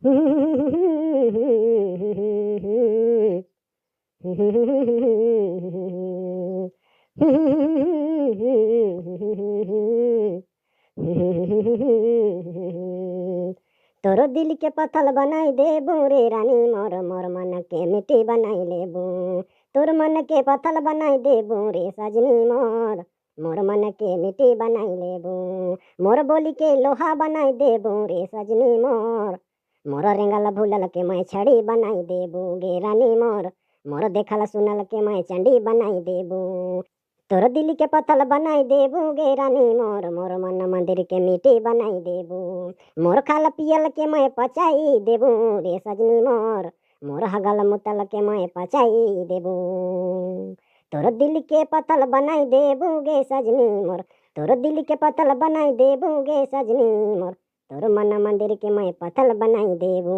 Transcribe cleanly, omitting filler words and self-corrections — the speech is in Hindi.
तोरो दिल के पत्थल बनाई देबू रे रानी मोर मोर मन के मिट्टी बनाई लेबू। तोर मन के पत्थल बनाई देबू रे सजनी मोर मोर मन के मिट्टी बनाई लेबू। मोर बोली के लोहा बनाई देबू रे सजनी मोर मोर रेंगल भूलल के मैं छड़ी बनाई देबू गे रानी मोर मोर देखल सुनल के मैं चंडी बनाई देबू। तोर दिल के पत्थल बनाई देबू गे रानी मोर मोर मन मंदिर के मिट्टी बनाई देबू। मोर खाल पियल के मैं पचाई देबू रे सजनी मोर मोर हगल मुतल के मैं पचाई देबू। तोर दिल के पत्थल बनाई देबू गे सजनी मोर तोर दिल के पत्थल बनाई देबू गे सजनी मोर तोर मन मंदिर के मैं पत्थल बनाई देबू।